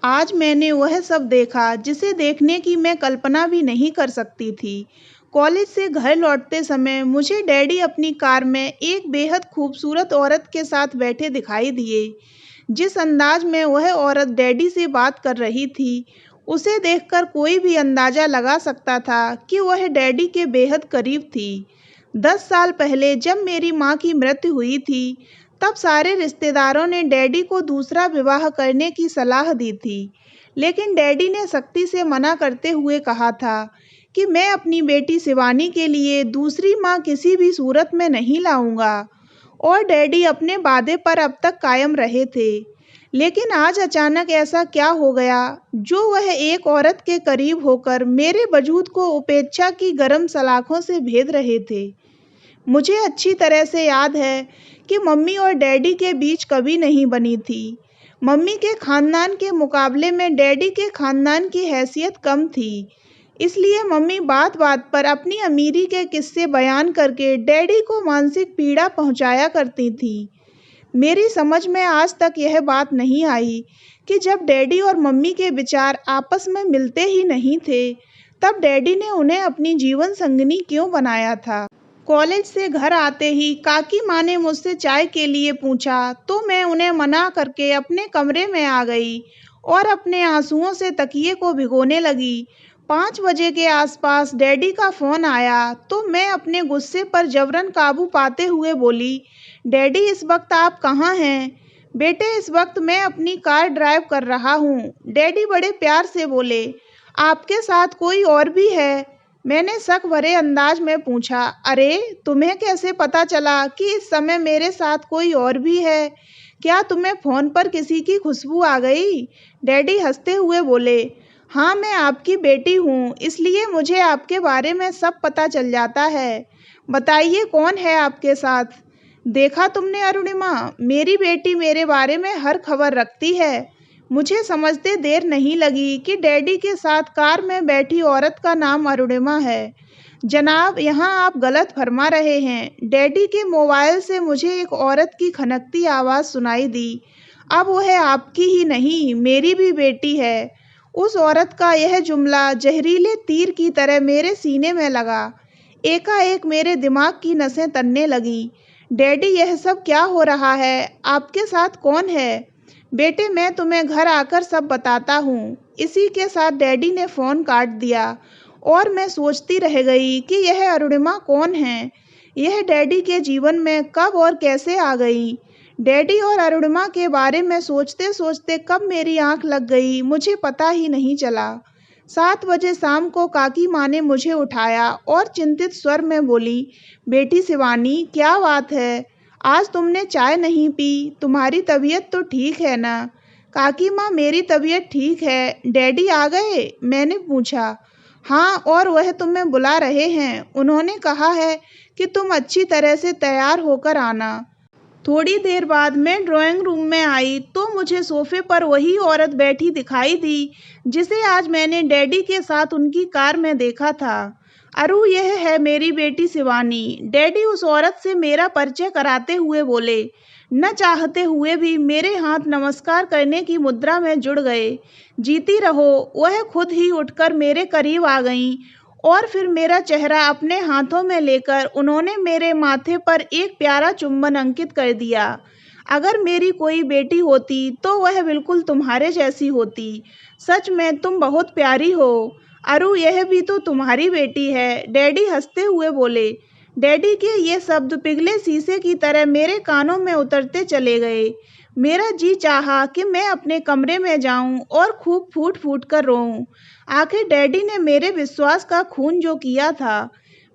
आज मैंने वह सब देखा जिसे देखने की मैं कल्पना भी नहीं कर सकती थी। कॉलेज से घर लौटते समय मुझे डैडी अपनी कार में एक बेहद खूबसूरत औरत के साथ बैठे दिखाई दिए। जिस अंदाज में वह औरत डैडी से बात कर रही थी, उसे देखकर कोई भी अंदाजा लगा सकता था कि वह डैडी के बेहद करीब थी। 10 साल पहले जब मेरी माँ की मृत्यु हुई थी, तब सारे रिश्तेदारों ने डैडी को दूसरा विवाह करने की सलाह दी थी। लेकिन डैडी ने सख्ती से मना करते हुए कहा था कि मैं अपनी बेटी शिवानी के लिए दूसरी माँ किसी भी सूरत में नहीं लाऊंगा। और डैडी अपने वादे पर अब तक कायम रहे थे। लेकिन आज अचानक ऐसा क्या हो गया, जो वह एक औरत के करीब होकर मेरे वजूद को उपेक्षा की गर्म सलाखों से भेद रहे थे। मुझे अच्छी तरह से याद है कि मम्मी और डैडी के बीच कभी नहीं बनी थी। मम्मी के खानदान के मुकाबले में डैडी के खानदान की हैसियत कम थी। इसलिए मम्मी बात-बात पर अपनी अमीरी के किस्से बयान करके डैडी को मानसिक पीड़ा पहुंचाया करती थी। मेरी समझ में आज तक यह बात नहीं आई कि जब डैडी और मम्मी के विचार आपस में मिलते ही नहीं थे, तब डैडी ने उन्हें अपनी जीवन संगिनी क्यों बनाया था। कॉलेज से घर आते ही काकी माँ ने मुझसे चाय के लिए पूछा, तो मैं उन्हें मना करके अपने कमरे में आ गई और अपने आंसुओं से तकिए को भिगोने लगी। 5 बजे के आसपास डैडी का फोन आया, तो मैं अपने गुस्से पर जबरन काबू पाते हुए बोली, डैडी इस वक्त आप कहाँ हैं? बेटे इस वक्त मैं अपनी कार ड्राइव कर रहा हूँ। डैडी बड़े प्यार से बोले, आपके साथ कोई और भी है? मैंने शक भरे अंदाज में पूछा, अरे तुम्हें कैसे पता चला कि इस समय मेरे साथ कोई और भी है? क्या तुम्हें फोन पर किसी की खुशबू आ गई? डैडी हंसते हुए बोले, हाँ मैं आपकी बेटी हूँ, इसलिए मुझे आपके बारे में सब पता चल जाता है। बताइए कौन है आपके साथ? देखा तुमने अरुणिमा, मेरी बेटी मेरे बारे में हर खबर रखती है। मुझे समझते देर नहीं लगी कि डैडी के साथ कार में बैठी औरत का नाम अरुणिमा है। जनाब, यहाँ आप गलत फरमा रहे हैं। डैडी के मोबाइल से मुझे एक औरत की खनकती आवाज़ सुनाई दी। अब वह आपकी ही नहीं, मेरी भी बेटी है। उस औरत का यह जुमला जहरीले तीर की तरह मेरे सीने में लगा। एकाएक मेरे दिमाग की नसें तनने लगीं। डैडी, यह सब क्या हो रहा है? आपके साथ कौन है? बेटे, मैं तुम्हें घर आकर सब बताता हूँ। इसी के साथ डैडी ने फ़ोन काट दिया और मैं सोचती रह गई कि यह अरुणिमा कौन है? यह डैडी के जीवन में कब और कैसे आ गई? डैडी और अरुणिमा के बारे में सोचते-सोचते कब मेरी आँख लग गई, मुझे पता ही नहीं चला। 7 बजे शाम को काकी माँ ने मुझे उठाया और चिंतित स्वर में बोली, बेटी शिवानी, क्या बात है? आज तुमने चाय नहीं पी, तुम्हारी तबीयत तो ठीक है ना? काकी माँ, मेरी तबीयत ठीक है। डैडी आ गए? मैंने पूछा। हाँ, और वह तुम्हें बुला रहे हैं। उन्होंने कहा है कि तुम अच्छी तरह से तैयार होकर आना। थोड़ी देर बाद मैं ड्राइंग रूम में आई तो मुझे सोफे पर वही औरत बैठी दिखाई दी, जिसे आज मैंने डैडी के साथ उनकी कार में देखा था। अरु, यह है मेरी बेटी शिवानी। डैडी उस औरत से मेरा परिचय कराते हुए बोले। न चाहते हुए भी मेरे हाथ नमस्कार करने की मुद्रा में जुड़ गए। जीती रहो। वह खुद ही उठकर मेरे करीब आ गईं और फिर मेरा चेहरा अपने हाथों में लेकर उन्होंने मेरे माथे पर एक प्यारा चुंबन अंकित कर दिया। अगर मेरी कोई बेटी होती तो वह बिल्कुल तुम्हारे जैसी होती। सच में तुम बहुत प्यारी हो। अरु, यह भी तो तुम्हारी बेटी है। डैडी हंसते हुए बोले। डैडी के ये शब्द पिघले शीशे की तरह मेरे कानों में उतरते चले गए। मेरा जी चाहा कि मैं अपने कमरे में जाऊं और खूब फूट-फूट कर रोऊं। आखिर डैडी ने मेरे विश्वास का खून जो किया था।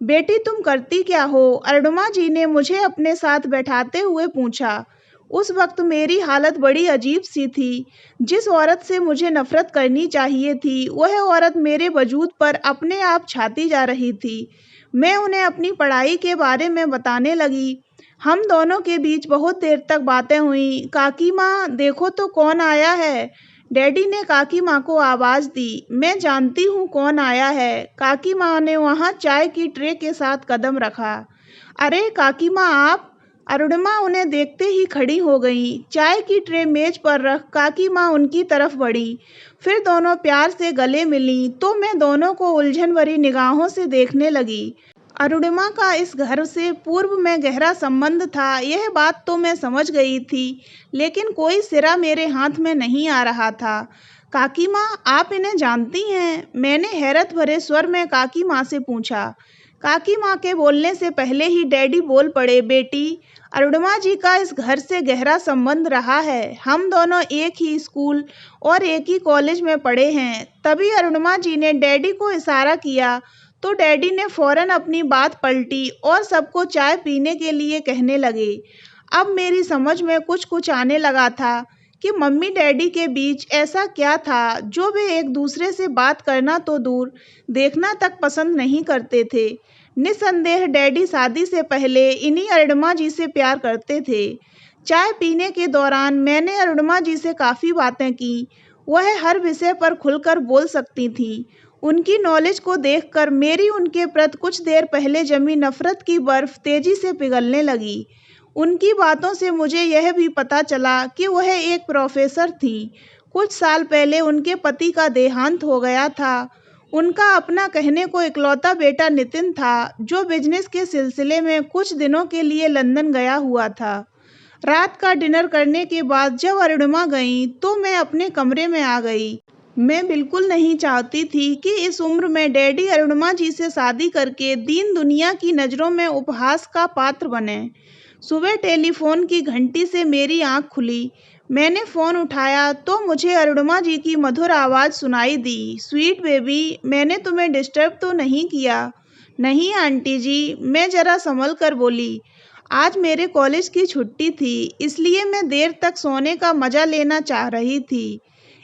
बेटी, तुम करती क्या हो? अरुणिमा जी ने मुझे अपने साथ बैठाते हुए पूछा। उस वक्त मेरी हालत बड़ी अजीब सी थी। जिस औरत से मुझे नफरत करनी चाहिए थी, वह औरत मेरे वजूद पर अपने आप छाती जा रही थी। मैं उन्हें अपनी पढ़ाई के बारे में बताने लगी। हम दोनों के बीच बहुत देर तक बातें हुईं। काकी माँ, देखो तो कौन आया है? डैडी ने काकी माँ को आवाज़ दी। मैं जानती हूँ कौन आया है। काकी माँ ने वहाँ चाय की ट्रे के साथ कदम रखा। अरे काकी माँ, आप? अरुणिमा उन्हें देखते ही खड़ी हो गई। चाय की ट्रे मेज पर रख काकी माँ उनकी तरफ बढ़ी। फिर दोनों प्यार से गले मिलीं तो मैं दोनों को उलझन भरी निगाहों से देखने लगी। अरुणिमा का इस घर से पूर्व में गहरा संबंध था, यह बात तो मैं समझ गई थी, लेकिन कोई सिरा मेरे हाथ में नहीं आ रहा था। काकी माँ, आप इन्हें जानती हैं? मैंने हैरत भरे स्वर में काकी माँ से पूछा। काकी माँ के बोलने से पहले ही डैडी बोल पड़े, बेटी, अरुणिमा जी का इस घर से गहरा संबंध रहा है। हम दोनों एक ही स्कूल और एक ही कॉलेज में पढ़े हैं। तभी अरुणिमा जी ने डैडी को इशारा किया तो डैडी ने फौरन अपनी बात पलटी और सबको चाय पीने के लिए कहने लगे। अब मेरी समझ में कुछ कुछ आने लगा था कि मम्मी डैडी के बीच ऐसा क्या था जो वे एक दूसरे से बात करना तो दूर, देखना तक पसंद नहीं करते थे। निस्संदेह डैडी शादी से पहले इन्हीं अरुणिमा जी से प्यार करते थे। चाय पीने के दौरान मैंने अरुणिमा जी से काफ़ी बातें की। वह हर विषय पर खुलकर बोल सकती थीं। उनकी नॉलेज को देखकर मेरी उनके प्रति कुछ देर पहले जमी नफरत की बर्फ तेजी से पिघलने लगी। उनकी बातों से मुझे यह भी पता चला कि वह एक प्रोफेसर थीं। कुछ साल पहले उनके पति का देहांत हो गया था। उनका अपना कहने को इकलौता बेटा नितिन था, जो बिजनेस के सिलसिले में कुछ दिनों के लिए लंदन गया हुआ था। रात का डिनर करने के बाद जब अरुणिमा गईं तो मैं अपने कमरे में आ गई। मैं बिल्कुल नहीं चाहती थी कि इस उम्र में डैडी अरुणिमा जी से शादी करके दीन दुनिया की नज़रों में उपहास का पात्र बने। सुबह टेलीफोन की घंटी से मेरी आंख खुली। मैंने फ़ोन उठाया तो मुझे अरुणिमा जी की मधुर आवाज़ सुनाई दी। स्वीट बेबी, मैंने तुम्हें डिस्टर्ब तो नहीं किया? नहीं आंटी जी, मैं ज़रा संभल कर बोली। आज मेरे कॉलेज की छुट्टी थी, इसलिए मैं देर तक सोने का मज़ा लेना चाह रही थी।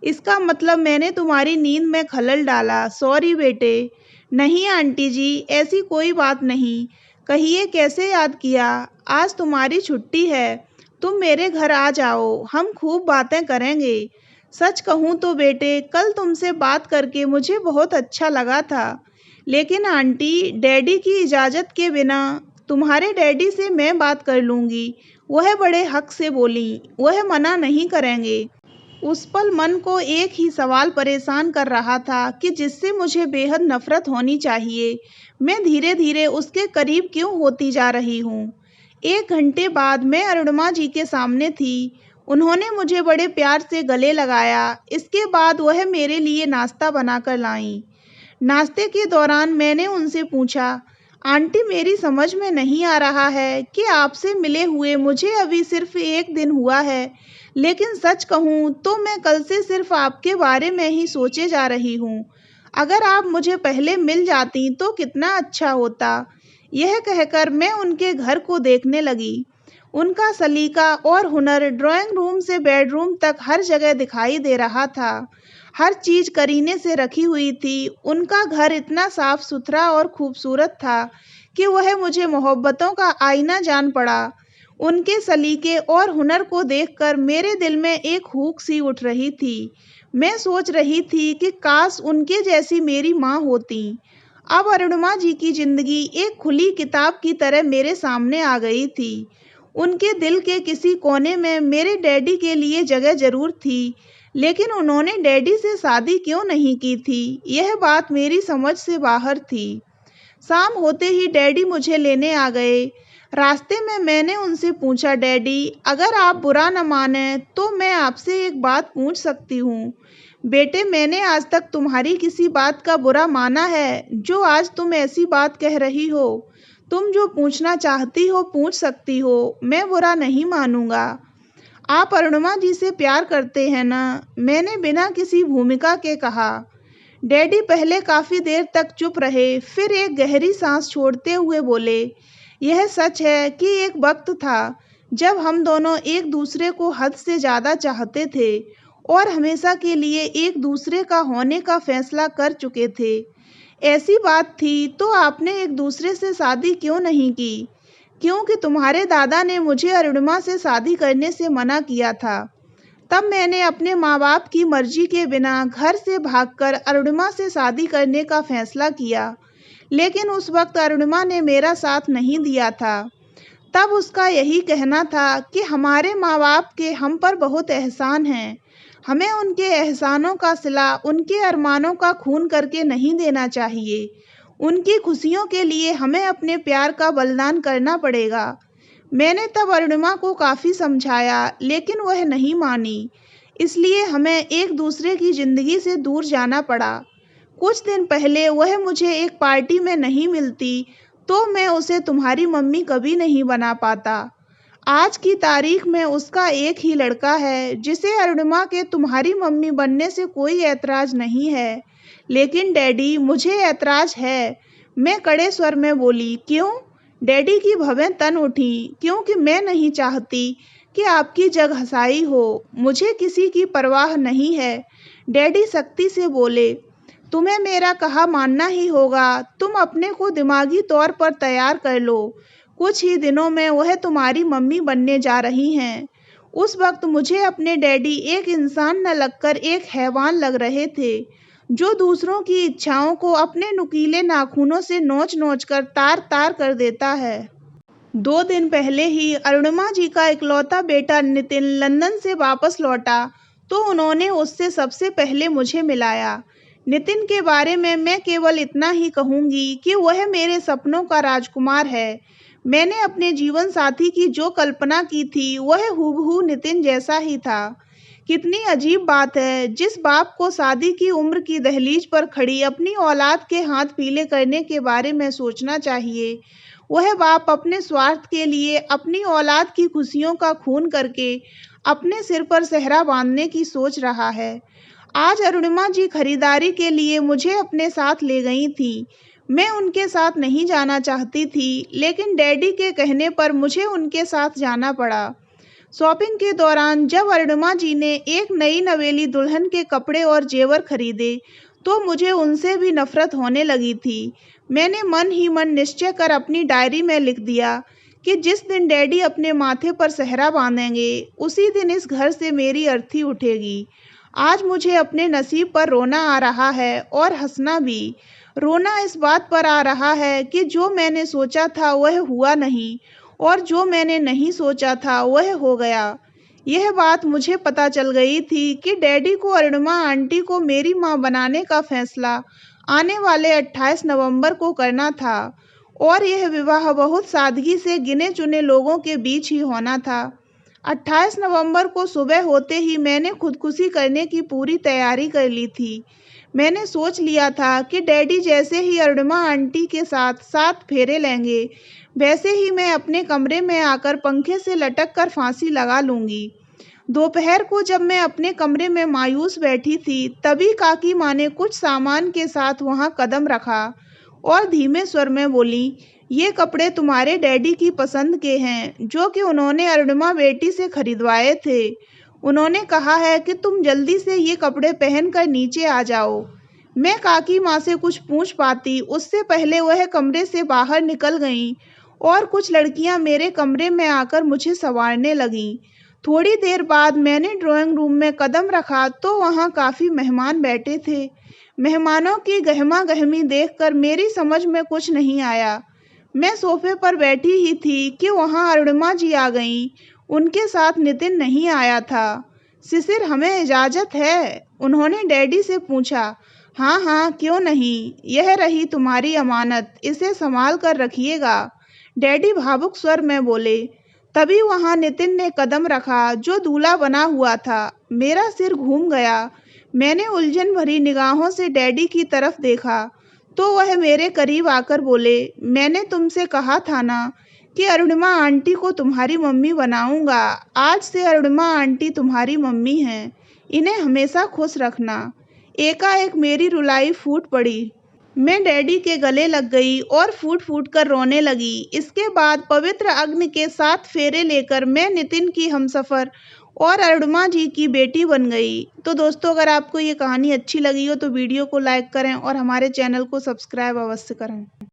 इसका मतलब मैंने तुम्हारी नींद में खलल डाला। सॉरी बेटे। नहीं आंटी जी, ऐसी कोई बात नहीं। कहिए कैसे याद किया? आज तुम्हारी छुट्टी है, तुम मेरे घर आ जाओ, हम खूब बातें करेंगे। सच कहूँ तो बेटे, कल तुमसे बात करके मुझे बहुत अच्छा लगा था, लेकिन आंटी, डैडी की इजाज़त के बिना। तुम्हारे डैडी से मैं बात कर लूँगी, वह बड़े हक से बोलीं, वह मना नहीं करेंगे। उस पल मन को एक ही सवाल परेशान कर रहा था कि जिससे मुझे बेहद नफरत होनी चाहिए, मैं धीरे धीरे उसके करीब क्यों होती जा रही हूँ। 1 घंटे बाद मैं अरुणिमा जी के सामने थी। उन्होंने मुझे बड़े प्यार से गले लगाया। इसके बाद वह मेरे लिए नाश्ता बनाकर लाईं। नाश्ते के दौरान मैंने उनसे पूछा, आंटी, मेरी समझ में नहीं आ रहा है कि आपसे मिले हुए मुझे अभी सिर्फ 1 दिन हुआ है, लेकिन सच कहूँ तो मैं कल से सिर्फ आपके बारे में ही सोचे जा रही हूँ। अगर आप मुझे पहले मिल जाती तो कितना अच्छा होता। यह कहकर मैं उनके घर को देखने लगी। उनका सलीका और हुनर ड्राइंग रूम से बेडरूम तक हर जगह दिखाई दे रहा था। हर चीज़ करीने से रखी हुई थी। उनका घर इतना साफ सुथरा और खूबसूरत था कि वह मुझे मोहब्बतों का आईना जान पड़ा। उनके सलीके और हुनर को देखकर मेरे दिल में एक हूक सी उठ रही थी। मैं सोच रही थी कि काश उनके जैसी मेरी माँ होती। अब अरुणिमा जी की ज़िंदगी एक खुली किताब की तरह मेरे सामने आ गई थी। उनके दिल के किसी कोने में मेरे डैडी के लिए जगह ज़रूर थी, लेकिन उन्होंने डैडी से शादी क्यों नहीं की थी, यह बात मेरी समझ से बाहर थी। शाम होते ही डैडी मुझे लेने आ गए। रास्ते में मैंने उनसे पूछा, डैडी, अगर आप बुरा न माने तो मैं आपसे एक बात पूछ सकती हूँ? बेटे, मैंने आज तक तुम्हारी किसी बात का बुरा माना है जो आज तुम ऐसी बात कह रही हो? तुम जो पूछना चाहती हो पूछ सकती हो, मैं बुरा नहीं मानूंगा। आप अरुणिमा जी से प्यार करते हैं ना? मैंने बिना किसी भूमिका के कहा। डैडी पहले काफ़ी देर तक चुप रहे, फिर एक गहरी सांस छोड़ते हुए बोले, यह सच है कि एक वक्त था जब हम दोनों एक दूसरे को हद से ज़्यादा चाहते थे और हमेशा के लिए एक दूसरे का होने का फैसला कर चुके थे। ऐसी बात थी तो आपने एक दूसरे से शादी क्यों नहीं की? क्योंकि तुम्हारे दादा ने मुझे अरुणिमा से शादी करने से मना किया था। तब मैंने अपने माँ बाप की मर्जी के बिना घर से भागकर अरुणिमा से शादी करने का फैसला किया, लेकिन उस वक्त अरुणिमा ने मेरा साथ नहीं दिया था। तब उसका यही कहना था कि हमारे माँ बाप के हम पर बहुत एहसान हैं, हमें उनके एहसानों का सिला उनके अरमानों का खून करके नहीं देना चाहिए। उनकी खुशियों के लिए हमें अपने प्यार का बलिदान करना पड़ेगा। मैंने तब अरुणिमा को काफ़ी समझाया, लेकिन वह नहीं मानी। इसलिए हमें एक दूसरे की ज़िंदगी से दूर जाना पड़ा। कुछ दिन पहले वह मुझे एक पार्टी में नहीं मिलती तो मैं उसे तुम्हारी मम्मी कभी नहीं बना पाता। आज की तारीख में उसका एक ही लड़का है जिसे अरुणिमा के तुम्हारी मम्मी बनने से कोई ऐतराज़ नहीं है। लेकिन डैडी, मुझे ऐतराज़ है। मैं कड़े स्वर में बोली। क्यों? डैडी की भवें तन उठी। क्योंकि मैं नहीं चाहती कि आपकी जग हंसाई हो। मुझे किसी की परवाह नहीं है। डैडी सख्ती से बोले। तुम्हें मेरा कहा मानना ही होगा। तुम अपने को दिमागी तौर पर तैयार कर लो। कुछ ही दिनों में वह तुम्हारी मम्मी बनने जा रही हैं। उस वक्त मुझे अपने डैडी एक इंसान न लगकर एक हैवान लग रहे थे, जो दूसरों की इच्छाओं को अपने नुकीले नाखूनों से नोच-नोच कर तार-तार कर देता है। 2 दिन पहले ही अरुणिमा जी का इकलौता बेटा नितिन लंदन से वापस लौटा, तो उन्होंने उससे सबसे पहले मुझे मिलाया। नितिन के बारे में मैं केवल इतना ही कहूँगी कि वह मेरे सपनों का राजकुमार है। मैंने अपने जीवन साथी की जो कल्पना की थी, वह हूबहू नितिन जैसा ही था। कितनी अजीब बात है, जिस बाप को शादी की उम्र की दहलीज पर खड़ी अपनी औलाद के हाथ पीले करने के बारे में सोचना चाहिए, वह बाप अपने स्वार्थ के लिए अपनी औलाद की खुशियों का खून करके अपने सिर पर सेहरा बांधने की सोच रहा है। आज अरुणिमा जी खरीदारी के लिए मुझे अपने साथ ले गई थीं। मैं उनके साथ नहीं जाना चाहती थी, लेकिन डैडी के कहने पर मुझे उनके साथ जाना पड़ा। शॉपिंग के दौरान जब अरुणिमा जी ने एक नई नवेली दुल्हन के कपड़े और जेवर खरीदे, तो मुझे उनसे भी नफरत होने लगी थी। मैंने मन ही मन निश्चय कर अपनी डायरी में लिख दिया कि जिस दिन डैडी अपने माथे पर सेहरा बांधेंगे, उसी दिन इस घर से मेरी अर्थी उठेगी। आज मुझे अपने नसीब पर रोना आ रहा है और हंसना भी। रोना इस बात पर आ रहा है कि जो मैंने सोचा था वह हुआ नहीं, और जो मैंने नहीं सोचा था वह हो गया। यह बात मुझे पता चल गई थी कि डैडी को अरुणिमा आंटी को मेरी माँ बनाने का फैसला आने वाले 28 नवंबर को करना था, और यह विवाह बहुत सादगी से गिने चुने लोगों के बीच ही होना था। 28 नवंबर को सुबह होते ही मैंने खुदकुशी करने की पूरी तैयारी कर ली थी। मैंने सोच लिया था कि डैडी जैसे ही अरुणिमा आंटी के साथ 7 फेरे लेंगे, वैसे ही मैं अपने कमरे में आकर पंखे से लटक कर फांसी लगा लूँगी। दोपहर को जब मैं अपने कमरे में मायूस बैठी थी, तभी काकी माँ ने कुछ सामान के साथ वहाँ कदम रखा और धीमे स्वर में बोली, ये कपड़े तुम्हारे डैडी की पसंद के हैं, जो कि उन्होंने अरुणिमा बेटी से खरीदवाए थे। उन्होंने कहा है कि तुम जल्दी से ये कपड़े पहनकर नीचे आ जाओ। मैं काकी माँ से कुछ पूछ पाती, उससे पहले वह कमरे से बाहर निकल गईं और कुछ लड़कियां मेरे कमरे में आकर मुझे संवारने लगीं। थोड़ी देर बाद मैंने ड्राइंग रूम में कदम रखा तो वहाँ काफ़ी मेहमान बैठे थे। मेहमानों की गहमा-गहमी देखकर मेरी समझ में कुछ नहीं आया। मैं सोफे पर बैठी ही थी कि वहाँ अरुणिमा जी आ गईं। उनके साथ नितिन नहीं आया था। शिशिर, हमें इजाज़त है? उन्होंने डैडी से पूछा। हाँ हाँ, क्यों नहीं। यह रही तुम्हारी अमानत, इसे संभाल कर रखिएगा, डैडी भावुक स्वर में बोले। तभी वहाँ नितिन ने कदम रखा, जो दूल्हा बना हुआ था। मेरा सिर घूम गया। मैंने उलझन भरी निगाहों से डैडी की तरफ देखा, तो वह मेरे करीब आकर बोले, मैंने तुमसे कहा था ना कि अरुणिमा आंटी को तुम्हारी मम्मी बनाऊंगा। आज से अरुणिमा आंटी तुम्हारी मम्मी हैं। इन्हें हमेशा खुश रखना। एकाएक मेरी रुलाई फूट पड़ी। मैं डैडी के गले लग गई और फूट-फूट कर रोने लगी। इसके बाद पवित्र अग्नि के 7 फेरे लेकर मैं नितिन की हमसफ़र और अरुणिमा जी की बेटी बन गई। तो दोस्तों, अगर आपको ये कहानी अच्छी लगी हो तो वीडियो को लाइक करें और हमारे चैनल को सब्सक्राइब अवश्य करें।